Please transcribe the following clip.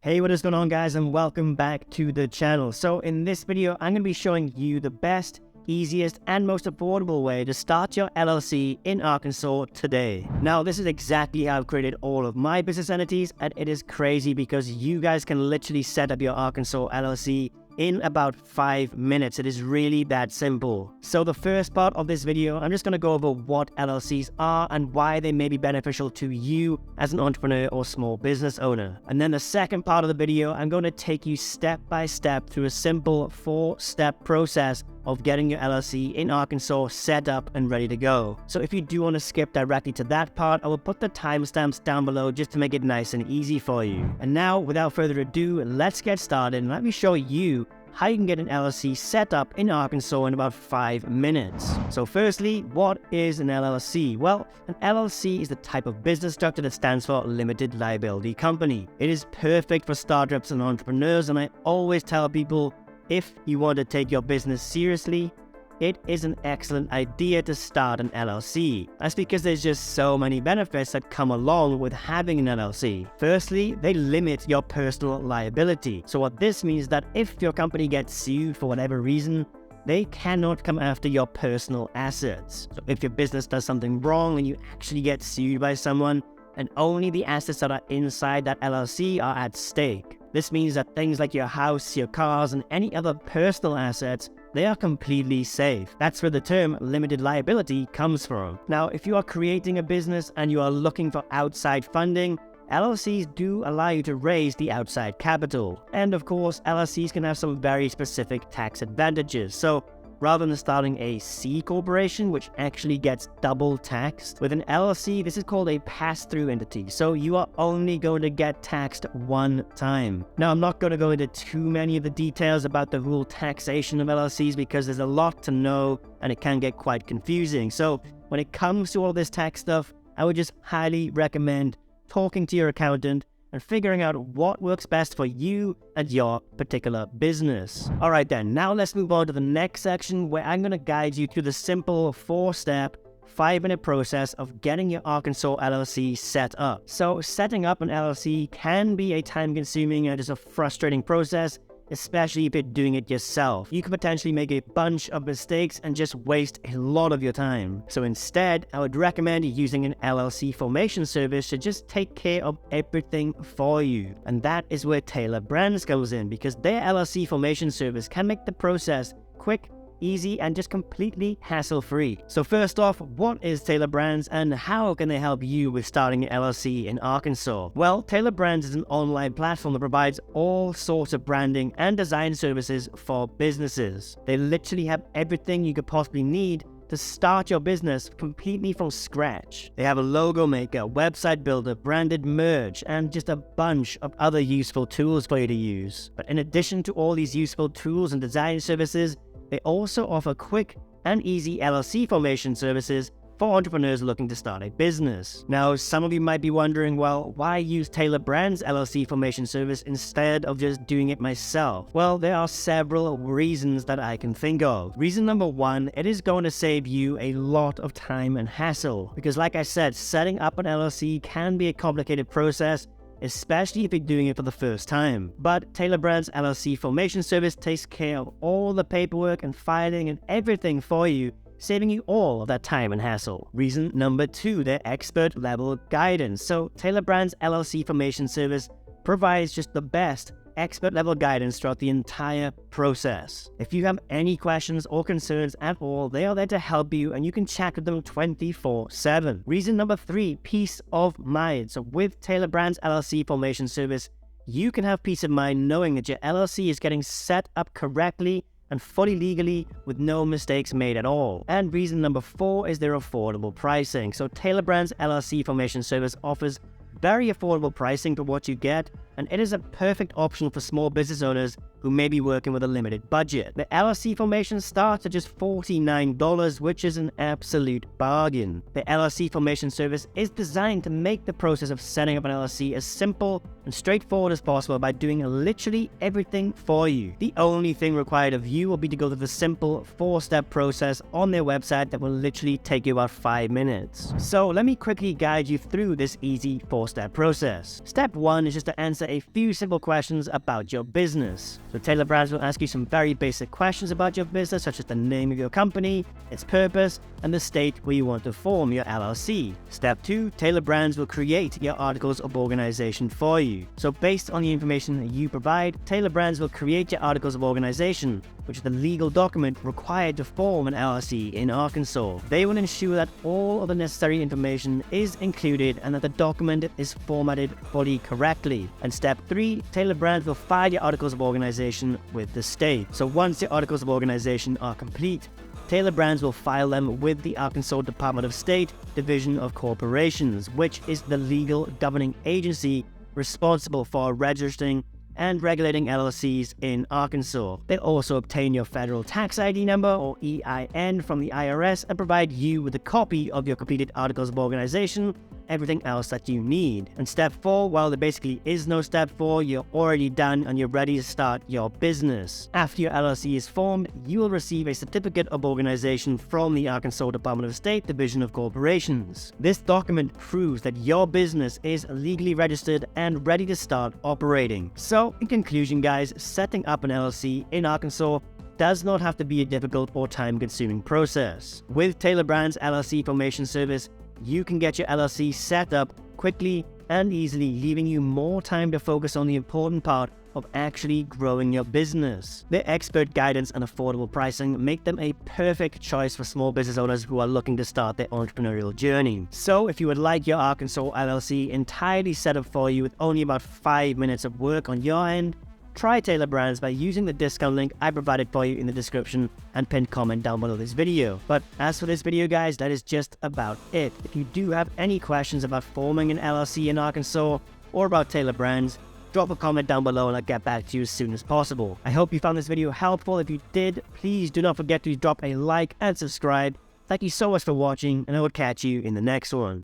Hey, what is going on, guys, and welcome back to the channel. So in this video, I'm going to be showing you the best, easiest, and most affordable way to start your LLC in Arkansas today. Now, this is exactly how I've created all of my business entities, and it is crazy because you guys can literally set up your Arkansas LLC in about 5 minutes. It is really that simple. So the first part of this video, I'm just going to go over what LLCs are and why they may be beneficial to you as an entrepreneur or small business owner. And then the second part of the video, I'm going to take you step by step through a simple 4-step process of getting your LLC in Arkansas set up and ready to go. So if you do want to skip directly to that part, I will put the timestamps down below just to make it nice and easy for you. And now, without further ado, let's get started and let me show you how you can get an LLC set up in Arkansas in about 5 minutes. So firstly, what is an LLC? Well, an LLC is the type of business structure that stands for Limited Liability Company. It is perfect for startups and entrepreneurs, and I always tell people, if you want to take your business seriously, it is an excellent idea to start an LLC. That's because there's just so many benefits that come along with having an LLC. Firstly, they limit your personal liability. So what this means is that if your company gets sued for whatever reason, they cannot come after your personal assets. So if your business does something wrong and you actually get sued by someone, and only the assets that are inside that LLC are at stake. This means that things like your house, your cars, and any other personal assets, they are completely safe. That's where the term limited liability comes from. Now, if you are creating a business and you are looking for outside funding, LLCs do allow you to raise the outside capital. And of course, LLCs can have some very specific tax advantages. So rather than starting a C corporation, which actually gets double taxed, with an LLC, this is called a pass-through entity. So you are only going to get taxed one time. Now, I'm not going to go into too many of the details about the whole taxation of LLCs because there's a lot to know and it can get quite confusing. So when it comes to all this tax stuff, I would just highly recommend talking to your accountant and figuring out what works best for you and your particular business. All right then, now let's move on to the next section where I'm going to guide you through the simple 4-step, 5-minute process of getting your Arkansas LLC set up. So setting up an LLC can be a time-consuming and just a frustrating process, especially if you're doing it yourself. You could potentially make a bunch of mistakes and just waste a lot of your time. So instead, I would recommend using an LLC formation service to just take care of everything for you. And that is where Taylor Brands comes in, because their LLC formation service can make the process quick, easy, and just completely hassle-free. So first off, what is Taylor Brands and how can they help you with starting an LLC in Arkansas? Well, Taylor Brands is an online platform that provides all sorts of branding and design services for businesses. They literally have everything you could possibly need to start your business completely from scratch. They have a logo maker, website builder, branded merch, and just a bunch of other useful tools for you to use. But in addition to all these useful tools and design services, they also offer quick and easy LLC formation services for entrepreneurs looking to start a business. Now, some of you might be wondering, well, why use Taylor Brands' LLC formation service instead of just doing it myself? Well, there are several reasons that I can think of. Reason number one, it is going to save you a lot of time and hassle. Because like I said, setting up an LLC can be a complicated process, especially if you're doing it for the first time. But Taylor Brands LLC formation service takes care of all the paperwork and filing and everything for you, saving you all of that time and hassle. Reason number two, their expert level guidance. So Taylor Brands LLC formation service provides just the best expert level guidance throughout the entire process. If you have any questions or concerns at all, they are there to help you and you can chat with them 24/7. Reason number three, peace of mind. So with Taylor Brands LLC formation service, you can have peace of mind knowing that your LLC is getting set up correctly and fully legally with no mistakes made at all. And reason number four is their affordable pricing. So Taylor Brands LLC formation service offers very affordable pricing for what you get, and it is a perfect option for small business owners who may be working with a limited budget. The LLC formation starts at just $49, which is an absolute bargain. The LLC formation service is designed to make the process of setting up an LLC as simple and straightforward as possible by doing literally everything for you. The only thing required of you will be to go through the simple 4-step process on their website that will literally take you about 5 minutes. So let me quickly guide you through this easy 4-step process. Step 1 is just to answer a few simple questions about your business. So Taylor Brands will ask you some very basic questions about your business, such as the name of your company, its purpose, and the state where you want to form your LLC. Step 2, Taylor Brands will create your articles of organization for you. So based on the information that you provide, Taylor Brands will create your articles of organization, which is the legal document required to form an LLC in Arkansas. They will ensure that all of the necessary information is included and that the document is formatted fully correctly. And step 3, Taylor Brands will file your articles of organization with the state. So once your articles of organization are complete, Taylor Brands will file them with the Arkansas Department of State Division of Corporations, which is the legal governing agency responsible for registering and regulating LLCs in Arkansas. They'll also obtain your federal tax ID number, or EIN, from the IRS and provide you with a copy of your completed articles of organization, everything else that you need. And step 4, while there basically is no step 4, you're already done and you're ready to start your business. After your LLC is formed, you will receive a certificate of organization from the Arkansas Department of State Division of Corporations. This document proves that your business is legally registered and ready to start operating. So, in conclusion guys, setting up an LLC in Arkansas does not have to be a difficult or time-consuming process. With Taylor Brands LLC Formation Service, you can get your LLC set up quickly and easily, leaving you more time to focus on the important part of actually growing your business. Their expert guidance and affordable pricing make them a perfect choice for small business owners who are looking to start their entrepreneurial journey. So if you would like your Arkansas LLC entirely set up for you with only about 5 minutes of work on your end, try Taylor Brands by using the discount link I provided for you in the description and pinned comment down below this video. But as for this video guys, that is just about it. If you do have any questions about forming an LLC in Arkansas or about Taylor Brands, drop a comment down below and I'll get back to you as soon as possible. I hope you found this video helpful. If you did, please do not forget to drop a like and subscribe. Thank you so much for watching, and I will catch you in the next one.